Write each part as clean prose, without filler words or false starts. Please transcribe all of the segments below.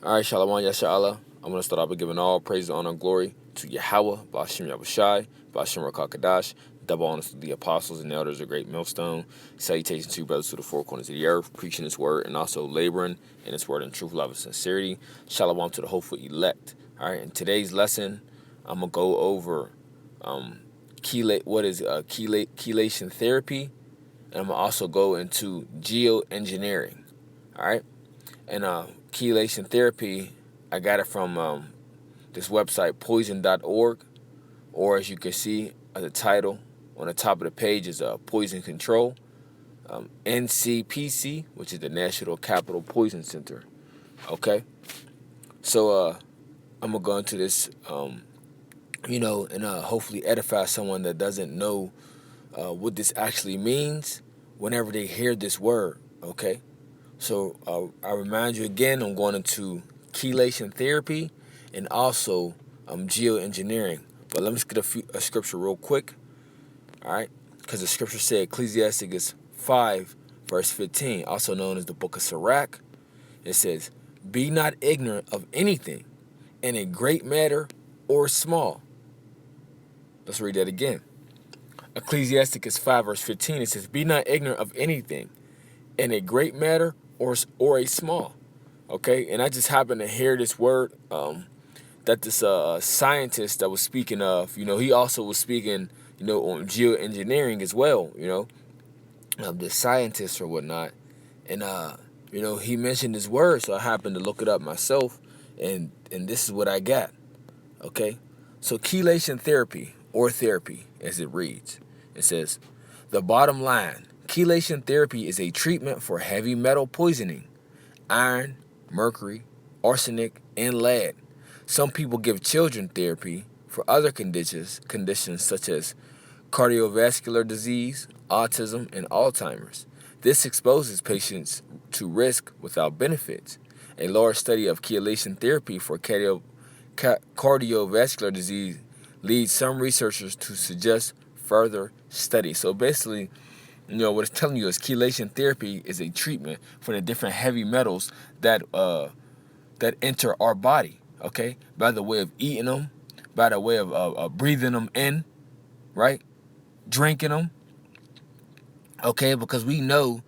All right, Shalom, Yasha. I'm going to start off by giving all praise, honor, and glory to Yahweh, Bashim Yabushai, Bashim Rakakadash, double honors to the apostles and elders of Great Millstone. Salutations to you, brothers to the four corners of the earth, preaching His word and also laboring in His word in truth, love, and sincerity. Shalom to the hopeful elect. All right, in today's lesson, I'm going to go over chelation therapy, and I'm going to also go into geoengineering. All right. And chelation therapy, I got it from this website, poison.org, or as you can see, the title on the top of the page is Poison Control, NCPC, which is the National Capital Poison Center. Okay, so I'm gonna go into this, and hopefully edify someone that doesn't know what this actually means whenever they hear this word. Okay. So I remind you again, I'm going into chelation therapy and also geoengineering. But let me just get a scripture real quick, all right? Because the scripture said, Ecclesiastes 5, verse 15, also known as the book of Sirach. It says, be not ignorant of anything, in a great matter or small. Let's read that again. Ecclesiastes 5, verse 15, it says, be not ignorant of anything, in a great matter or a small. Okay, and I just happened to hear this word that this scientist that was speaking of, he also was speaking, on geoengineering as well, the scientist or whatnot. And, he mentioned this word, so I happened to look it up myself, and this is what I got. Okay, so chelation therapy, or therapy, as it reads, it says, the bottom line, chelation therapy is a treatment for heavy metal poisoning, iron, mercury, arsenic, and lead. Some people give children therapy for other conditions such as cardiovascular disease, autism, and Alzheimer's. This exposes patients to risk without benefits. A large study of chelation therapy for cardiovascular disease leads some researchers to suggest further study. So basically, what it's telling you is chelation therapy is a treatment for the different heavy metals that enter our body, okay? By the way of eating them, by the way of breathing them in, right? Drinking them, okay? Because we know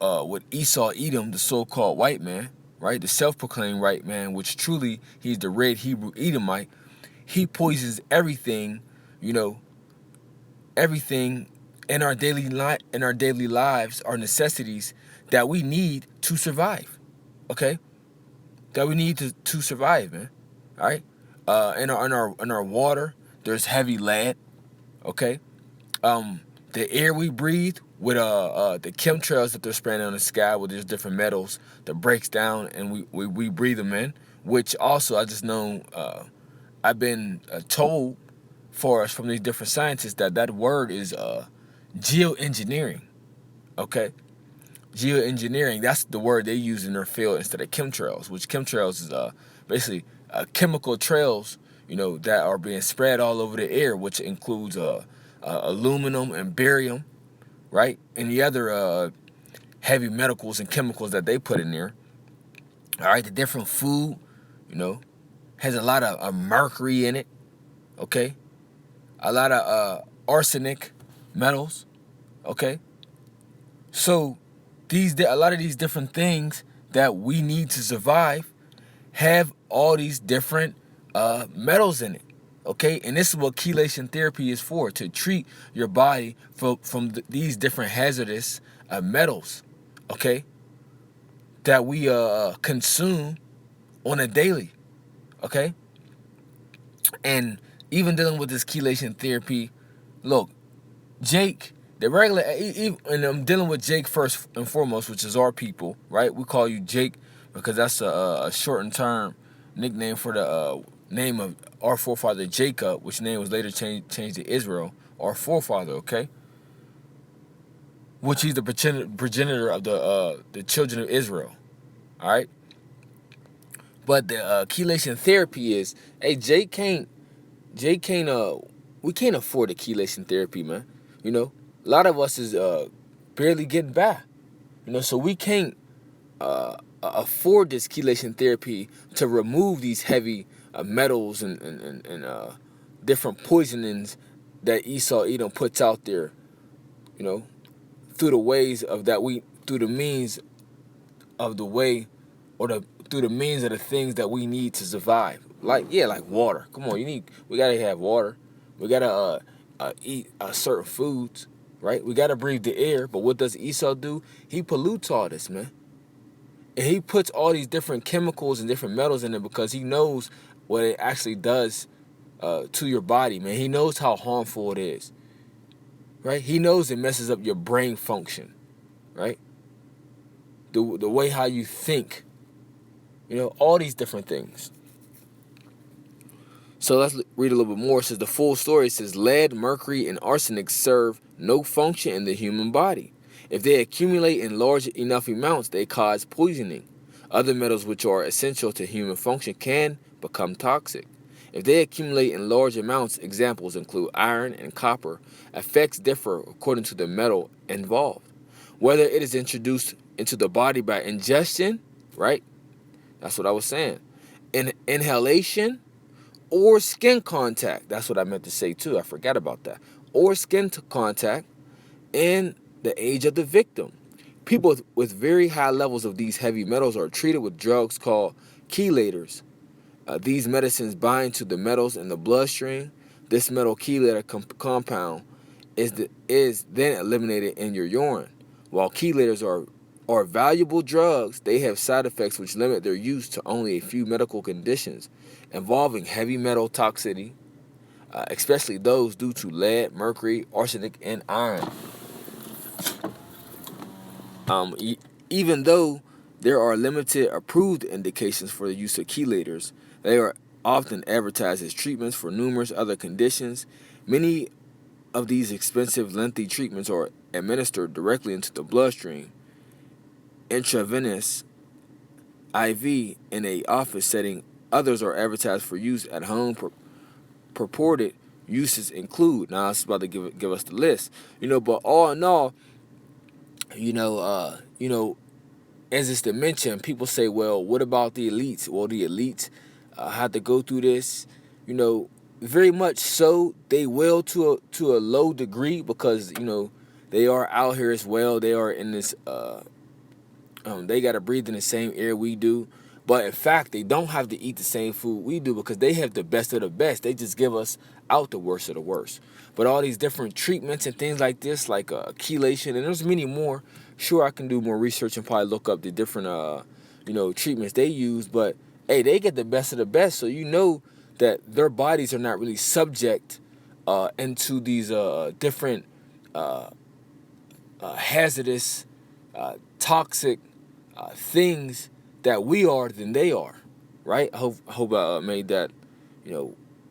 with Esau Edom, the so-called white man, right? The self-proclaimed white man, which truly he's the red Hebrew Edomite. He poisons everything, everything in our daily lives, our necessities that we need to survive. Okay, that we need to survive, man. All right. In our water, there's heavy lead. Okay. The air we breathe with the chemtrails that they're spraying on the sky with these different metals that breaks down and we breathe them in. Which also I just know I've been told for us from these different scientists that word is geoengineering. Okay, geoengineering, that's the word they use in their field instead of chemtrails, which chemtrails is basically chemical trails, that are being spread all over the air, which includes aluminum and barium, right, and the other heavy metals and chemicals that they put in there. All right, the different food, has a lot of mercury in it. Okay, a lot of arsenic metals. Okay, so a lot of these different things that we need to survive have all these different metals in it. Okay, and this is what chelation therapy is for, to treat your body from these different hazardous metals. Okay, that we consume on a daily. Okay, and even dealing with this chelation therapy, look, Jake, the regular, and I'm dealing with Jake first and foremost, which is our people, right? We call you Jake because that's a shortened term nickname for the name of our forefather Jacob, which name was later changed to Israel, our forefather, okay? Which he's the progenitor of the children of Israel, all right? But the chelation therapy is, hey, we can't afford the chelation therapy, man. A lot of us is barely getting by. So we can't afford this chelation therapy to remove these heavy metals and different poisonings that Esau Edom puts out there, you know, through the ways of that we through the means of the way or the through the means of the things that we need to survive. Like water. Come on, we gotta have water. We gotta eat certain foods, right? We gotta breathe the air. But what does Esau do? He pollutes all this, man. And he puts all these different chemicals and different metals in it because he knows what it actually does to your body, man. He knows how harmful it is, right? He knows it messes up your brain function, right? The way how you think, all these different things. So let's read a little bit more. It says the full story. It says lead, mercury, and arsenic serve no function in the human body. If they accumulate in large enough amounts, they cause poisoning. Other metals which are essential to human function can become toxic. If they accumulate in large amounts, examples include iron and copper, effects differ according to the metal involved. Whether it is introduced into the body by ingestion, right? That's what I was saying. Inhalation or skin contact. That's what I meant to say too. I forgot about that. Or skin contact and the age of the victim. People with very high levels of these heavy metals are treated with drugs called chelators. These medicines bind to the metals in the bloodstream. This metal chelator compound is then eliminated in your urine. While chelators are valuable drugs, they have side effects which limit their use to only a few medical conditions involving heavy metal toxicity, especially those due to lead, mercury, arsenic, and iron. Even though there are limited approved indications for the use of chelators, they are often advertised as treatments for numerous other conditions. Many of these expensive, lengthy treatments are administered directly into the bloodstream, intravenous, IV, in a office setting. Others are advertised for use at home. Purported uses include. Now, it's about to give us the list. But all in all, as it's to mention, people say, well, what about the elites? Well, the elites have to go through this, very much so. They will to a low degree because, they are out here as well. They are in this, they got to breathe in the same air we do. But in fact, they don't have to eat the same food we do because they have the best of the best. They just give us out the worst of the worst. But all these different treatments and things like this, like chelation, and there's many more. Sure, I can do more research and probably look up the different, treatments they use. But hey, they get the best of the best, so you know that their bodies are not really subject into these different hazardous, toxic things that we are than they are, right? I hope I made that,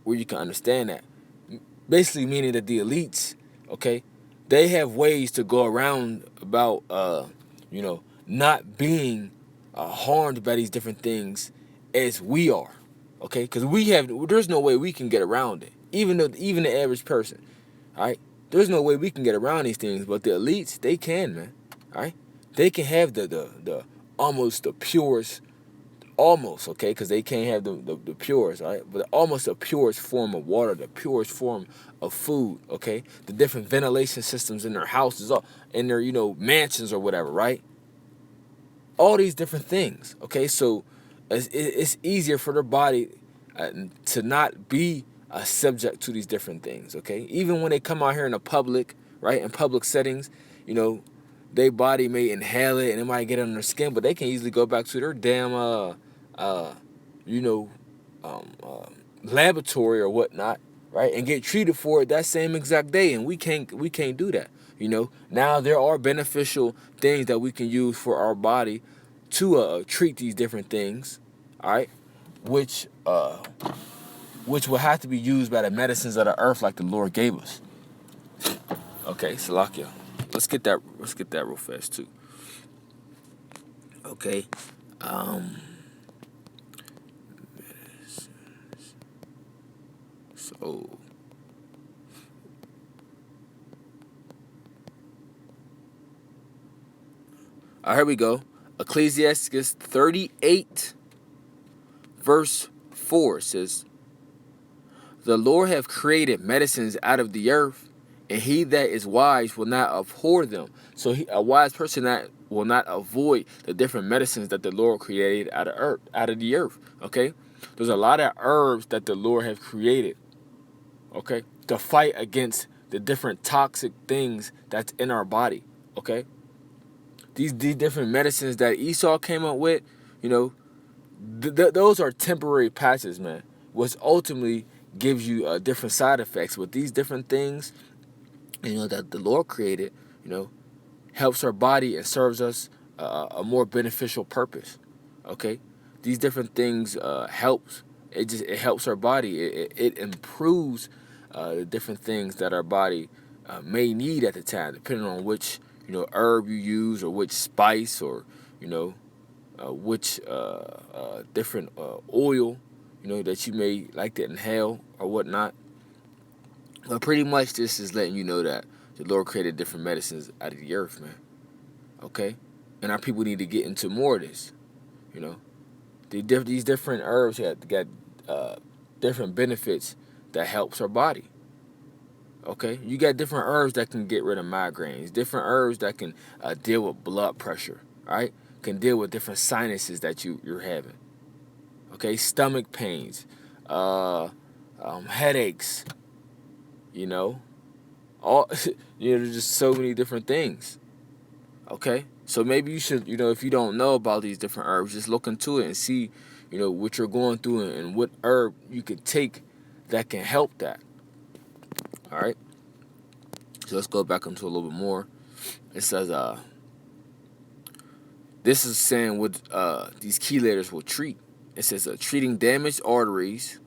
where you can understand that. Basically meaning that the elites, okay, they have ways to go around about, not being harmed by these different things as we are, okay? Because there's no way we can get around it, even the average person, all right? There's no way we can get around these things, but the elites, they can, man, all right? They can have the almost the purest, almost, okay, because they can't have the purest, all right, but almost the purest form of water, the purest form of food, okay, the different ventilation systems in their houses, in their, mansions or whatever, right? All these different things, okay, so it's easier for their body to not be subject to these different things, okay, even when they come out here in the public, right, in public settings, their body may inhale it and it might get under their skin, but they can easily go back to their damn you know, laboratory or whatnot, right, and get treated for it that same exact day. And we can't do that. Now there are beneficial things that we can use for our body to treat these different things, all right, which will have to be used by the medicines of the earth, like the Lord gave us. Okay, Salakia. Let's get that real fast too. Okay. So, all right, here we go. Ecclesiastes 38, verse 4 says, "The Lord hath created medicines out of the earth, and he that is wise will not abhor them." So a wise person that will not avoid the different medicines that the Lord created out of the earth. Okay, there's a lot of herbs that the Lord have created. Okay, to fight against the different toxic things that's in our body. Okay, these different medicines that Esau came up with, you know, those are temporary patches, man. Which ultimately gives you different side effects. With these different things, you know, that the Lord created, you know, helps our body and serves us a more beneficial purpose. Okay, these different things helps. It helps our body. It improves the different things that our body may need at the time, depending on which, you know, herb you use, or which spice, or, you know, which different oil, you know, that you may like to inhale or whatnot. But pretty much this is letting you know that the Lord created different medicines out of the earth, man. Okay? And our people need to get into more of this. You know? These different herbs got different benefits that helps our body. Okay? You got different herbs that can get rid of migraines. Different herbs that can deal with blood pressure. Right? Can deal with different sinuses that you're having. Okay? Stomach pains. Headaches. You know? All you know, there's just so many different things. Okay, so maybe you should, you know, if you don't know about these different herbs, just look into it and see, you know, what you're going through and what herb you could take that can help that. All right, so let's go back into a little bit more. It says this is saying what these chelators will treat. It says treating damaged arteries,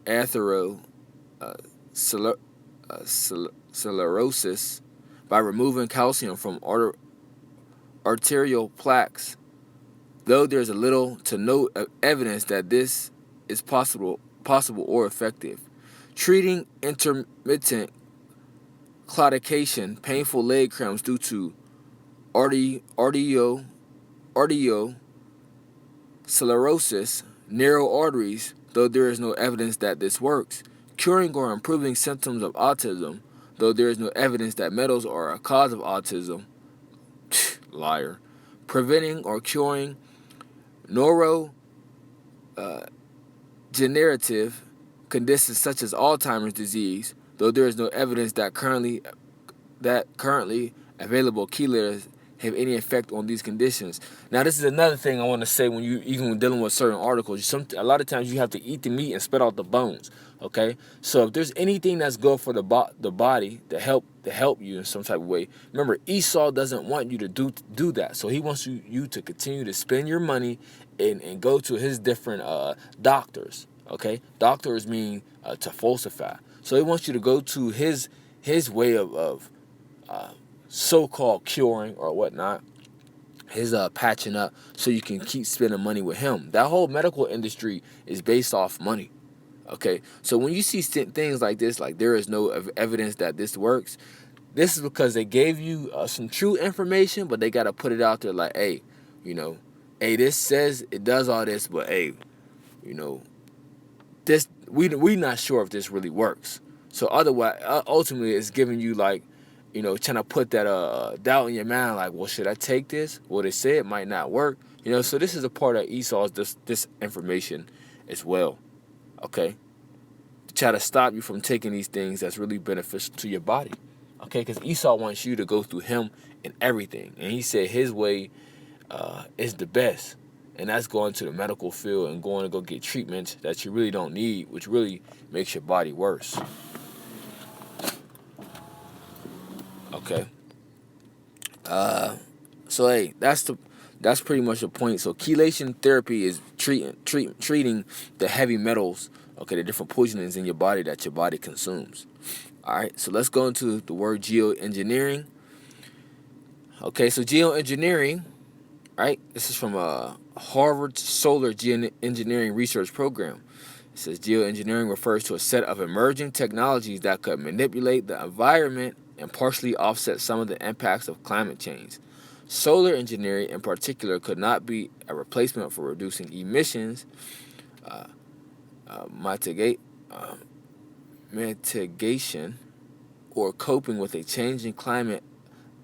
athero sclerosis, by removing calcium from arterial plaques, though there's a little to no evidence that this is possible or effective. Treating intermittent claudication, painful leg cramps due to arteriosclerosis, narrow arteries, though there is no evidence that this works. Curing or improving symptoms of autism, though there is no evidence that metals are a cause of autism. Liar. Preventing or curing neurodegenerative conditions such as Alzheimer's disease, though there is no evidence that currently available chelators have any effect on these conditions. Now, this is another thing I want to say when you even dealing with certain articles. A lot of times you have to eat the meat and spit out the bones. Okay, so if there's anything that's good for the body to help you in some type of way, remember Esau doesn't want you to do that. So he wants you to continue to spend your money and go to his different doctors. Okay, doctors mean to falsify. So he wants you to go to his way of so-called curing or whatnot, his patching up, so you can keep spending money with him. That whole medical industry is based off money. Okay, so when you see things like this, like there is no evidence that this works, this is because they gave you some true information, but they got to put it out there like, hey, you know, hey, this says it does all this, but hey, you know, this we not sure if this really works. So otherwise, ultimately, it's giving you like, you know, trying to put that doubt in your mind, like, well, should I take this? Well, they say it might not work, you know. So this is a part of Esau's this information as well. Okay, to try to stop you from taking these things that's really beneficial to your body. Okay, because Esau wants you to go through him in everything, and he said his way is the best, and that's going to the medical field and going to go get treatments that you really don't need, which really makes your body worse. Okay. So hey, that's pretty much the point. So chelation therapy is treating the heavy metals, okay, the different poisonings in your body that your body consumes. All right, so let's go into the word geoengineering. Okay, so geoengineering, right? This is from a Harvard Solar Geoengineering Research Program. It says geoengineering refers to a set of emerging technologies that could manipulate the environment and partially offset some of the impacts of climate change. Solar engineering, in particular, could not be a replacement for reducing emissions, uh, mitigate, uh, mitigation, or coping with a changing climate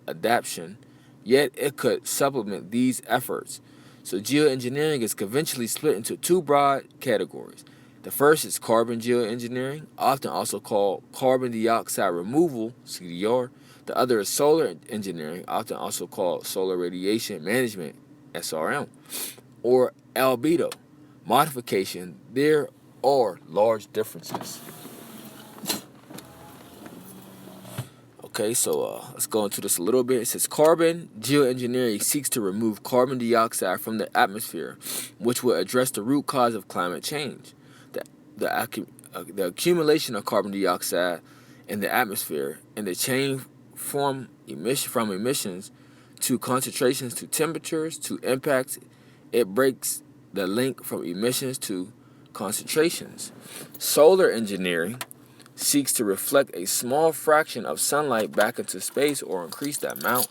adaptation, yet it could supplement these efforts. So geoengineering is conventionally split into two broad categories. The first is carbon geoengineering, often also called carbon dioxide removal, CDR. The other is solar engineering, often also called solar radiation management, SRM, or albedo modification. There are large differences. Okay, so let's go into this a little bit. It says carbon geoengineering seeks to remove carbon dioxide from the atmosphere, which will address the root cause of climate change. The, the accumulation of carbon dioxide in the atmosphere and the chain from emissions to concentrations to temperatures to impacts. It breaks the link from emissions to concentrations. Solar engineering seeks to reflect a small fraction of sunlight back into space or increase the amount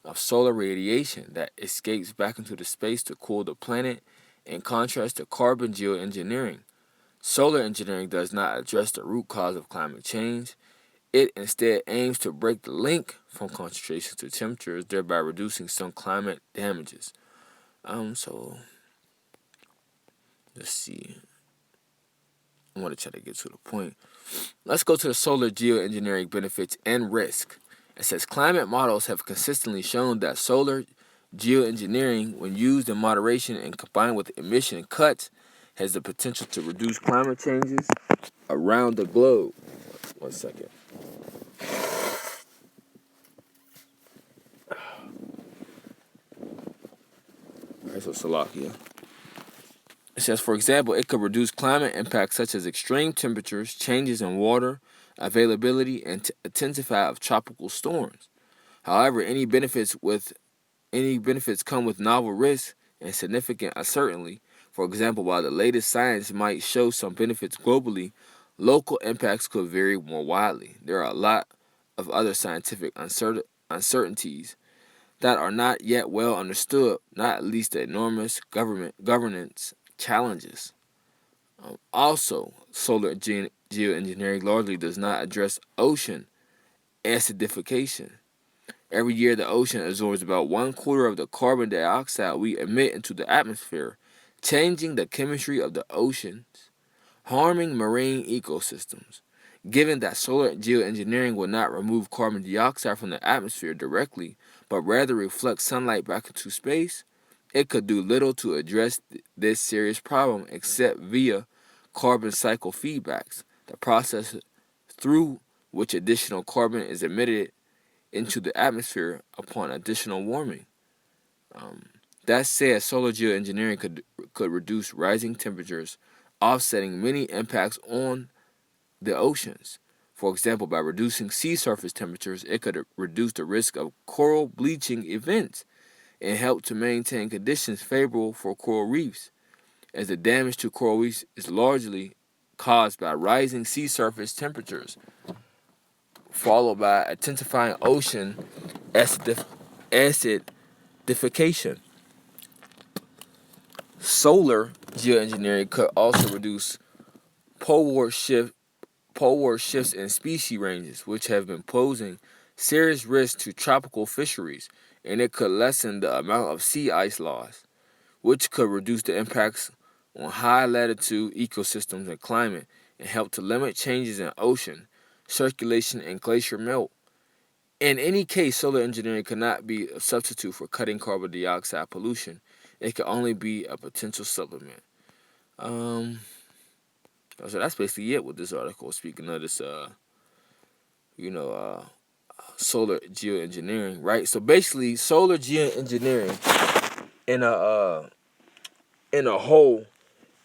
of solar radiation that escapes back into the space to cool the planet, in contrast to carbon geoengineering. Solar engineering does not address the root cause of climate change. It instead aims to break the link from concentrations to temperatures, thereby reducing some climate damages. So let's see. I want to try to get to the point. Let's go to the solar geoengineering benefits and risk. It says climate models have consistently shown that solar geoengineering, when used in moderation and combined with emission cuts, has the potential to reduce climate changes around the globe. 1 second. Alright, so Salakia. It says, for example, it could reduce climate impacts such as extreme temperatures, changes in water availability, and intensify of tropical storms. However, any benefits come with novel risks and significant uncertainty. For example, while the latest science might show some benefits globally, local impacts could vary more widely. There are a lot of other scientific uncertainties that are not yet well understood, not least the enormous governance challenges. Also, solar geoengineering largely does not address ocean acidification. Every year, the ocean absorbs about 1/4 of the carbon dioxide we emit into the atmosphere, changing the chemistry of the oceans, harming marine ecosystems. Given that solar geoengineering will not remove carbon dioxide from the atmosphere directly, but rather reflect sunlight back into space, it could do little to address this serious problem except via carbon cycle feedbacks, the process through which additional carbon is emitted into the atmosphere upon additional warming. Um, that said, solar geoengineering could reduce rising temperatures, offsetting many impacts on the oceans. For example, by reducing sea surface temperatures, it could reduce the risk of coral bleaching events and help to maintain conditions favorable for coral reefs, as the damage to coral reefs is largely caused by rising sea surface temperatures, followed by intensifying ocean acidification. Solar geoengineering could also reduce poleward shifts in species ranges, which have been posing serious risks to tropical fisheries, and it could lessen the amount of sea ice loss, which could reduce the impacts on high latitude ecosystems and climate and help to limit changes in ocean circulation and glacier melt. In any case, solar engineering cannot be a substitute for cutting carbon dioxide pollution. It can only be a potential supplement. Um, so that's basically it with this article. Speaking of this, solar geoengineering, right? So basically, solar geoengineering in a whole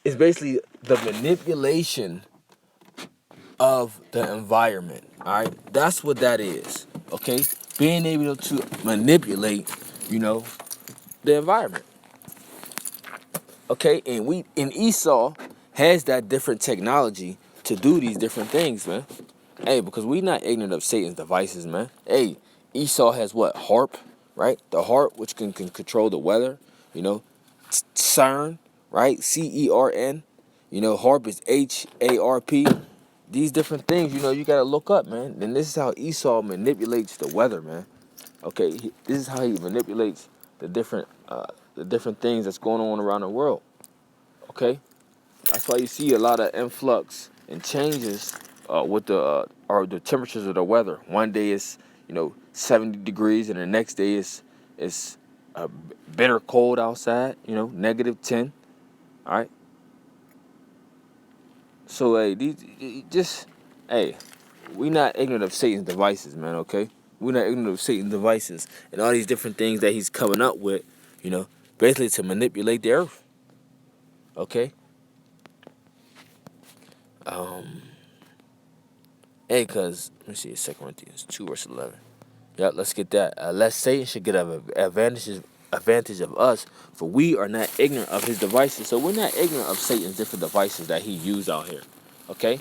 is basically the manipulation of the environment. All right, that's what that is. Okay, being able to manipulate, the environment. Okay, and Esau has that different technology to do these different things, man. Hey, because we not ignorant of Satan's devices, man. Hey, Esau has what? Harp. right? The heart, which can control the weather, you know. CERN, right? CERN, you know. HARP is HARP. These different things, you know, you gotta look up, man. And this is how Esau manipulates the weather, man. Okay, this is how he manipulates the different things that's going on around the world. Okay, that's why you see a lot of influx and changes with the temperatures of the weather. One day it's 70 degrees, and the next day it's bitter cold outside. -10. All right. So hey, hey, we not ignorant of Satan's devices, man. Okay, we're not ignorant of Satan's devices and all these different things that he's coming up with. Basically to manipulate the earth. Okay. Um. Hey, cause let me see, 2 Corinthians 2 verse 11. Yeah, let's get that. Lest Satan should get an advantage of us, for we are not ignorant of his devices. So we're not ignorant of Satan's different devices that he used out here. Okay.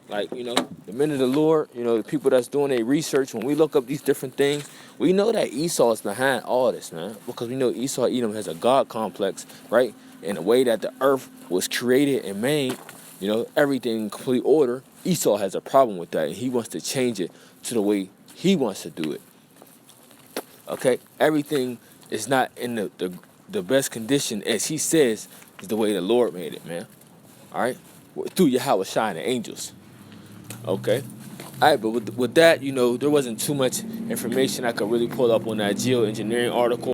Like, the men of the Lord, the people that's doing their research, when we look up these different things, we know that Esau is behind all this, man. Because we know Esau Edom has a God complex, right? In the way that the earth was created and made, everything in complete order. Esau has a problem with that, and he wants to change it to the way he wants to do it. Okay? Everything is not in the best condition, as he says, is the way the Lord made it, man. All right? Through Yahweh Shine, the angels. Okay. All right, but with that, there wasn't too much information I could really pull up on that geoengineering article.